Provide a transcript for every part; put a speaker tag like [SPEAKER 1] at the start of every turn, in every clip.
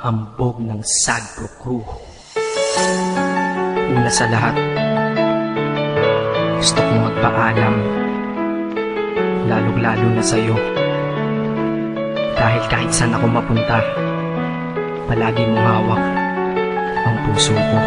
[SPEAKER 1] hambog ng Sagro Crew. Una sa lahat, gusto kong magpaalam, lalong-lalo na sa'yo. Dahil kahit saan ako mapunta, palagi mong hawak ang puso ko.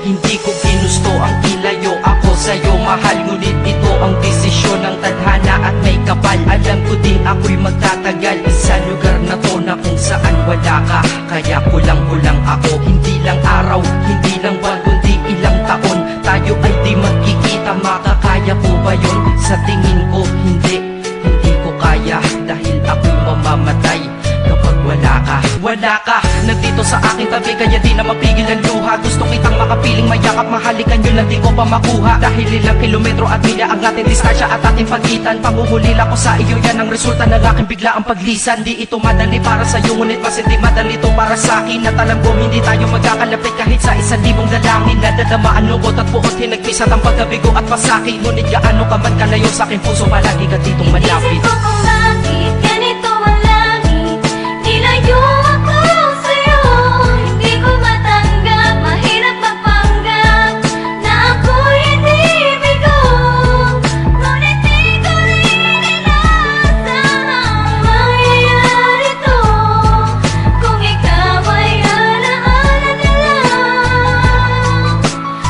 [SPEAKER 2] Hindi ko ginusto ang ilayo ako sa'yo, mahal. Ngunit ito ang desisyon ng tadhana at may kapal. Alam ko di ako'y magtatagal sa lugar na to na kung saan wala ka. Kaya kulang-kulang ako, hindi lang araw, hindi lang buwan, kundi ilang taon. Tayo ay di magkikita, makakaya ko ba yun? Sa tingin ko hindi ko kaya. Dahil ako'y mamamatay kapag wala ka. Wala ka, nandito sa aking tabi, kaya di na mapigil ang luha. Gusto kitang makapiling, mayakap, mahalikan, yun lang di ko pa makuha. Dahil ilang kilometro at milya ang ating distansya at ating pagitan. Panguhulila ko sa iyo, yan ang resulta ng aking biglaang paglisan. Di ito madali para sa'yo, ngunit mas hindi madali ito para sa'kin. At alam ko hindi tayo magkakalapit kahit sa 1,000 dalangin. Nadadamaan lungkot at buot, hinagpisat ang pagkabigo at pasaki. Ngunit gaano ka man kalayo sa aking puso, palagi ka ditong malapit.
[SPEAKER 3] Isip ko kung bakit ganito ang langit, nilayo ako sa'yo. Hindi ko matanggap, mahirap magpanggap na ako'y hindi bigo. Ngunit di ko rin inasahang mangyayari to. Kung ikaw ay alaala na lang,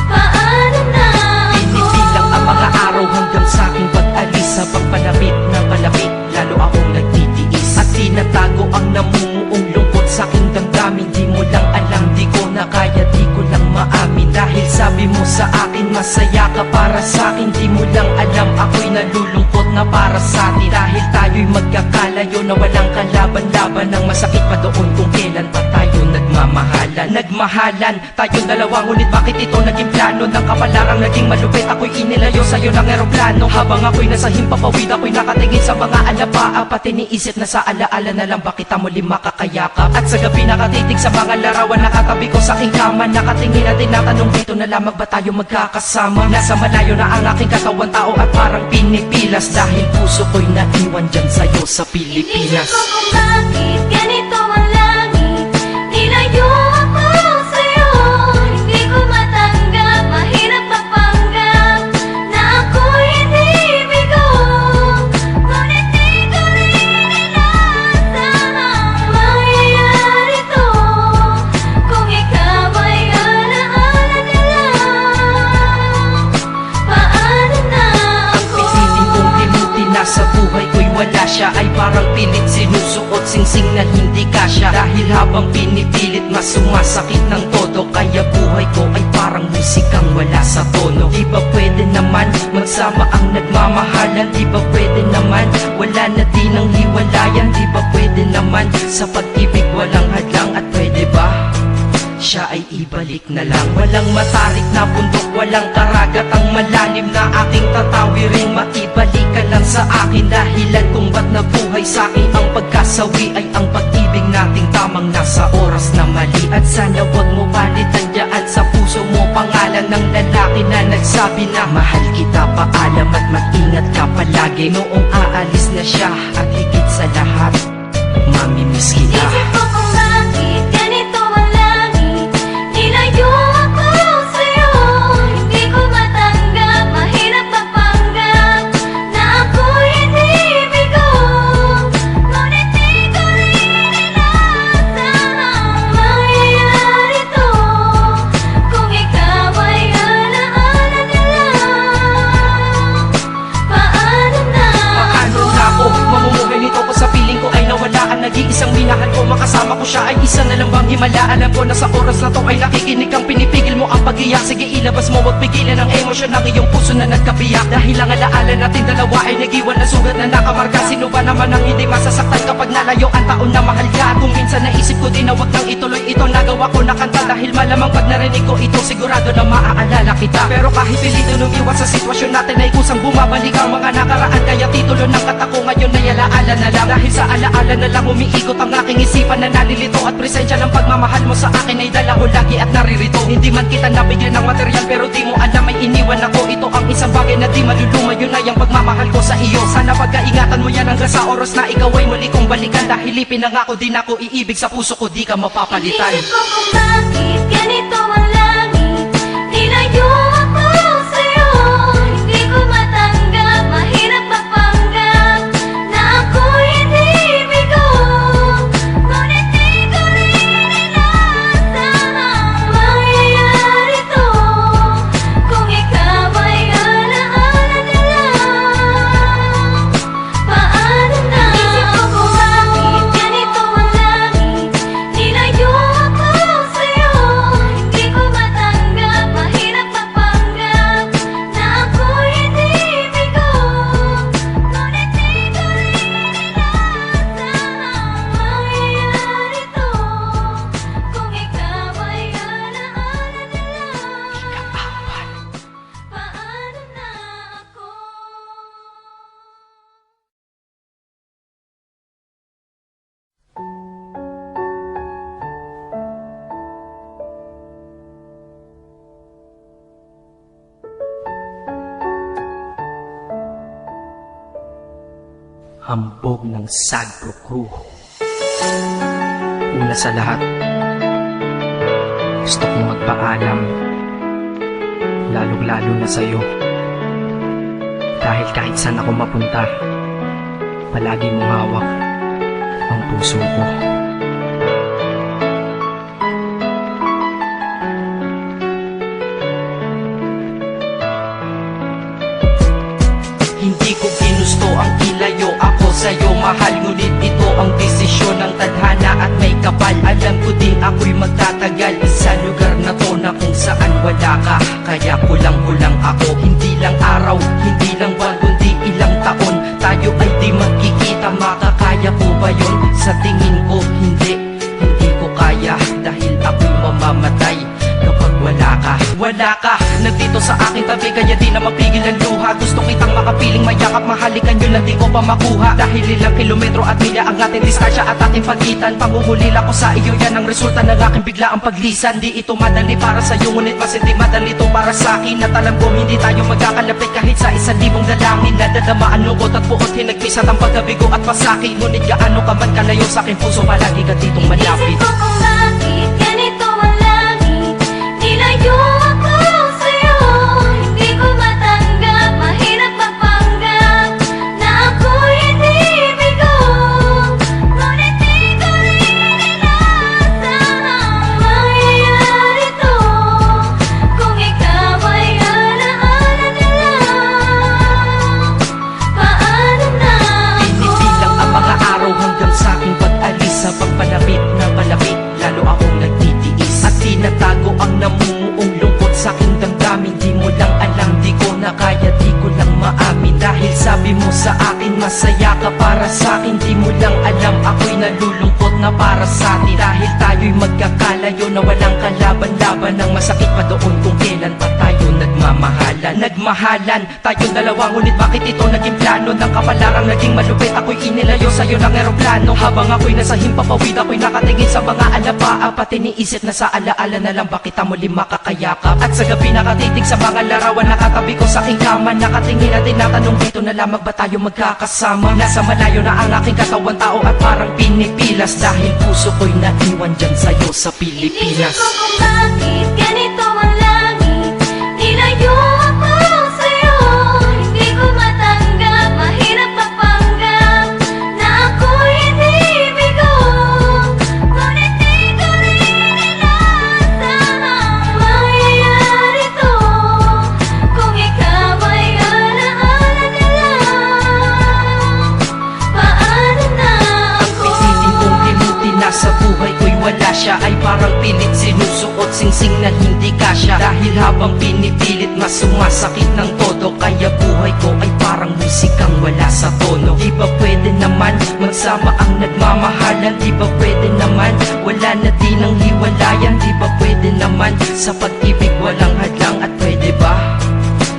[SPEAKER 3] paano na ako?
[SPEAKER 2] Pinipilang ang mga araw hanggang sa aking pag-alis. Sa pagpalapit na palapit, lalo akong nagtitiis. At tinatago ang namumuong lungkot sa aking damdamin. Di mo lang alam, di ko na kaya, di ko lang maamin. Dahil sabi mo sa akin, masaya ka para sa akin. Di mo lang alam, ako'y nalulungkot na para sa atin. Dahil tayo'y magkakalayo na walang kalaban-laban. Ang masakit pa doon kung kailan pa tayo nagmamahalan. Nagmahalan, tayo dalawa, ngunit bakit ito naging plano? Ng kapalarang naging malupit, ako'y inilayo sa'yo ng eroplano. Habang ako'y nasa himpapawid, ako'y nakatingin sa mga alapaa. Pati niisip na sa alaala na lang, bakit ang muli makakayakap? At sa gabi nakatitig sa mga larawan, nakatabi ko sa aking kama. Nakatingin at tinatanong, dito na lamang ba tayo magkakasama? Nasa malayo na ang aking katawan, tao at parang pinipilas. Dahil puso ko'y naiwan dyan sa'yo sa Pilipinas.
[SPEAKER 3] Inisip ko kung bakit ganito ang langit, nilayo ako sa'yo. Hindi ko matanggap, mahirap magpanggap na ako'y hindi bigo. Ngunit di ko rin inasahang mangyayari to. Kung ikaw ay alaala na lang, paano na ako?
[SPEAKER 2] Piniling kong limutin na sa buhay ko'y wala siya, ay parang pilit sinusuot, singsing na hindi kasya. Dahil habang pinipilit, mas sumasakit ng todo. Kaya buhay ko ay parang musikang wala sa tono. Di ba pwede naman magsama ang nagmamahalan? Di ba pwede naman wala na din ang hiwalayan? Di ba pwede naman sa pag-ibig walang hadlang? At pwede ba siya ay ibalik na lang? Walang matarik na bundok, walang karagat ang malalim na aking tatawiring. Maibalik ka lang sa akin, dahilan kung ba't nabuhay sa akin ang pagkasawi ay ang pag-ibig nating tamang nasa oras na mali. At sana wag mo palitan dyan sa puso mo pangalan ng lalaki na nagsabi na mahal kita, paalam at mag-ingat ka palagi. Noong aalis na siya at higit sa lahat, mamimiss kita.
[SPEAKER 3] Isip ko kung bakit ganito ang langit, nilayo ako sa'yo. Hindi ko matanggap, mahirap magpanggap na ako'y hindi bigo. Ngunit di ko rin inasahang mangyayari to. Kung ikaw ay alaala na lang, paano na
[SPEAKER 2] Paano na ako mamumuhay nito ko sa piling ko ay nawala ang nag-iisang minahal ko? Makasama ko siya ay isa na lang bang himala? Alam ko na sa oras na to ay nakikinig kang pinipigil mo ang pag-iyak. Sige ilabas mo, wag pigilan ang emosyon ng iyong puso na nagkabiyak. Dahil ang alaala natin dalawa ay nag-iwan na sugat na nakamarka. Sino ba naman ang hindi masasaktan kapag nalayo ang taon na mahal ka? Kung minsan naisip ko din na wag nang ituloy ito, nagawa ko na kanta. Dahil malamang pag narinig ko ito, sigurado na maaalala kita. Pero kahit pilito nung iwas sa sitwasyon natin ay kusang bumabalik ang mga nakaraan. Kaya titulo ng kata ko ngayon ngayon ay alaala na lang. Dahil sa alaala na lang umiikot ang aking isipan na nalilito. At presensya ng pagmamahal mo sa akin ay dala ko lagi at naririto. Hindi man kita nabigyan ng material pero di mo alam may iniwan ako. Ito ang isang bagay na di maluluma, yun ay ang pagmamahal ko sa iyo. Sana pagkaingatan mo yan hanggang sa oras na ikaw ay muli kong balikan. Dahil ipinangako din ako iibig sa puso ko, di ka mapapalitan.
[SPEAKER 3] Inisip ko kung bakit ganito ang langit. Nilayo ako sa'yo. Hindi ko matanggap, mahirap magpanggap na ako'y hindi bigo. Ngunit di ko rin inasahang mangyayari to. Kung ikaw ay alaala na lang, paano na? Inisip ko kung bakit ganito ang langit. Nilayo ako sa'yo. Hindi ko matanggap, mahirap magpanggap na ako'y hindi bigo. Ngunit di ko rin inasahang mangyayari to. Kung ikaw ay alaala na lang, paano na ako?
[SPEAKER 1] Hambog ng Sagpro Crew. Una sa lahat, gusto kong magpaalam, lalong-lalo na sa'yo. Dahil kahit saan ako mapunta, palagi mong hawak ang puso ko.
[SPEAKER 2] Hindi ko ginusto ang ilayo ako sa'yo, mahal. Ngunit ito ang desisyon ng tadhana at may kapal. Alam ko din ako'y magtatagal sa lugar na to na kung saan wala ka. Kaya kulang-kulang ako, hindi lang araw, hindi lang buwan, kundi ilang taon. Tayo ay di magkikita, makakaya ko ba yun? Sa tingin ko hindi ko kaya. Dahil ako'y mamamatay kapag wala ka. Wala ka, nandito sa aking tabi, kaya di na mapigil ang luha. Gusto kitang makapiling, mayakap, mahalikan, yun lang di ko pa makuha. Dahil ilang kilometro at milya ang ating distansya at ating pagitan. Panguhulila ko sa iyo, yan ang resulta ng aking biglaang paglisan. Di ito madali para sa'yo, ngunit mas hindi madali ito para sa'kin. At alam ko hindi tayo magkakalapit kahit sa 1,000 dalangin. Nadadamaan lungkot at puot, hinagpisat ang pagkabigo at pasakit. Ngunit gaano ka man kalayo sa aking puso, palagi ka ditong malapit.
[SPEAKER 3] Inisip ko kung bakit ganito ang langit. Nilayo ako sa'yo. Hindi ko matanggap, mahirap magpanggap na ako'y hindi bigo. Ngunit di ko rin inasahang mangyayari to. Kung ikaw ay alaala na lang, paano na ako?
[SPEAKER 2] Pinipilang ang mga araw hanggang sa aking pag-alis. Sa pagpalapit na palapit, lalo akong nagtitiis. At tinatago ang namumuong lungkot sa aking damdamin. Di mo lang alam, di ko na kaya, di ko lang maamin. Dahil sabi mo sa akin, masaya ka para sa akin. Di mo lang alam, ako'y nalulungkot na para sa atin. Dahil tayo'y magkakalayo na walang kalaban-laban. Ang masakit pa doon kung kailan pa tayo nagmamahalan. Nagmahalan, tayong dalawa, ngunit bakit ito naging plano? Ng kapalarang naging malupit, ako'y inilayo sa'yo ng eroplano. Habang ako'y nasa himpapawid, ako'y nakatingin sa mga alapaa. Pati niisip na sa alaala na lang, bakit muli makakayakap? At sa gabi nakatitig sa mga larawan, nakatabi ko sa aking kama. Nakatingin at tinatanong, dito na lamang ba tayo magkakasama? Nasa malayo na ang aking katawan, tao at parang pinipilas. Dahil puso ko'y naiwan dyan sa'yo sa Pilipinas.
[SPEAKER 3] Inisip ko kung bakit ganito ang langit. Nilayo ako sa'yo. Hindi ko matanggap, mahirap magpanggap na ako'y hindi bigo. Ngunit di ko rin inasahang mangyayari to. Kung ikaw ay alaala na lang, paano na ako?
[SPEAKER 2] Piniling kong limutin na sa buhay ko'y wala siya. Ay parang pilit sinusuot, singsing na hindi kasya. Dahil habang pinipilit, mas sumasakit ng todo. Kaya buhay ko ay parang musikang wala sa tono. Di ba pwede naman magsama ang nagmamahalan? Di ba pwede naman wala na din ang hiwalayan? Di ba pwede naman sa pag-ibig walang hadlang? At pwede ba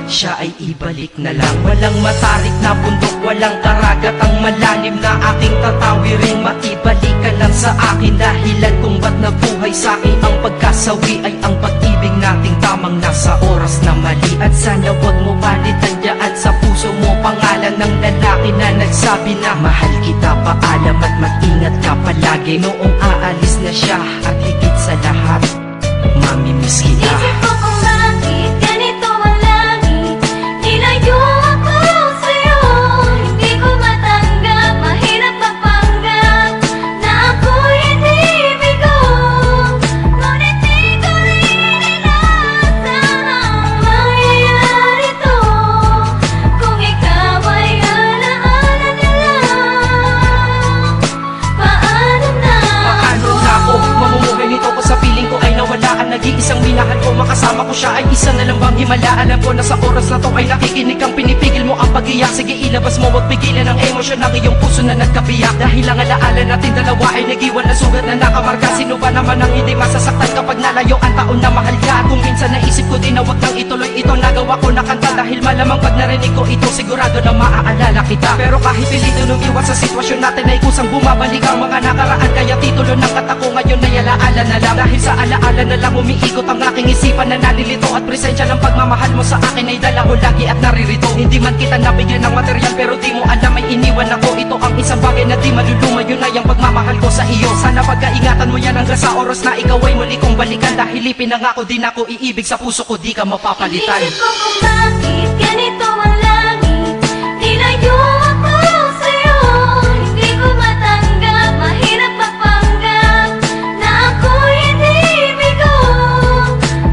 [SPEAKER 2] siya ay ibalik na lang. Walang matarik na bundok, walang karagat ang malalim na aking tatawirin. Maibalik ka lang sa akin, dahilan kung ba't nabuhay sa'kin ang pagkasawi ay ang pag-ibig nating tamang nasa oras na mali. At sana wag mo palitan dyan sa puso mo pangalan ng lalaki na nagsabi na mahal kita, paalam at mag-ingat ka palagi. Noong aalis na siya at higit sa lahat, mamimiss kita.
[SPEAKER 3] Isip ko kung bakit ganito ang langit. Nilayo ako sa'yo, hindi ko matanggap. Mahirap magpanggap na ako'y hindi bigo. Ngunit di ko rin inasahang mangyayari to. Kung ikaw ay alaala na lang, paano na?
[SPEAKER 2] Paano na ako mamumuhay nito ko sa piling ko ay nawala ang nag-iisang minahal ko. Makasama ko siya ay isa na lang bang himala. Alam ko na sa oras na to ay nakikinig kang pinipigil mo ang pag-iyak. Sige ilabas mo, wag pigilan ang emosyon ng iyong puso na nagkabiyak. Dahil ang alaala natin dalawa ay nag-iwan na sugat na nakamarka. Sino ba naman ang hindi masasaktan kapag nalayo ang taon na mahal ka? Kung minsan naisip ko din na wag nang ituloy ito, nagawa ko na kanta. Dahil malamang pag narinig ko ito, sigurado na maaalala kita. Pero kahit pilito nung iwan sa sitwasyon natin ay kusang bumabalik ang mga nakaraan. Kaya titulo ng kanta ko ngayon ay alaala na lang. Dahil sa alaala na lang umiikot ang aking isipan na nalilito. At presensya ng pagmamahal mo sa akin ay dala ko lagi at naririto. Hindi man kita nabigyan ng material pero di mo alam ay iniwan ako. Ito ang isang bagay na di maluluma, yun ay ang pagmamahal ko sa iyo. Sana pagkaingatan mo yan hanggang sa oras na ikaw ay muli kong balikan. Dahil ipinangako din ako iibig sa puso ko, di ka mapapalitan.
[SPEAKER 3] Isip ko kung bakit ganito ang langit. Nilayo ako sa'yo, hindi ko matanggap. Mahirap magpanggap na ako'y hindi bigo.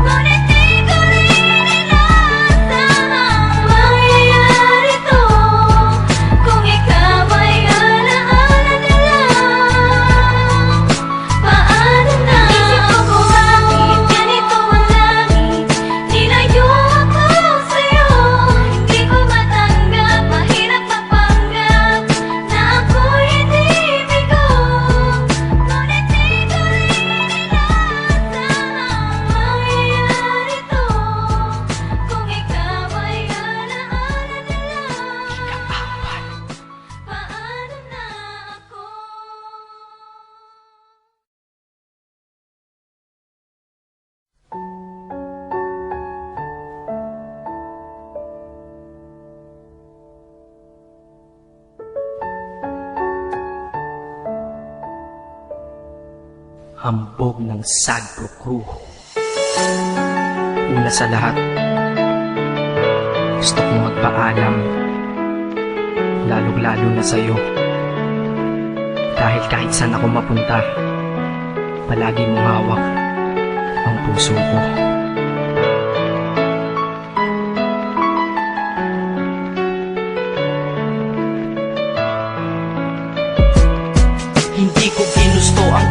[SPEAKER 3] Ngunit di ko rin inasahang mangyayari to. Kung ikaw ay alaala na lang, paano na? Isip ko kung bakit ganito ang langit. Nilayo ako sa'yo, hindi ko matanggap. Mahirap magpanggap na ako'y hindi bigo. Ngunit di ko rin inasahang mangyayari to. Kung ikaw ay alaala na lang, paano na ako?
[SPEAKER 2] Hambog ng Sagpro Crew. Una sa lahat, gusto kong magpaalam, lalong-lalo na sa'yo. Dahil kahit saan ako mapunta, palagi mong hawak ang puso ko. Hindi ko ginusto ang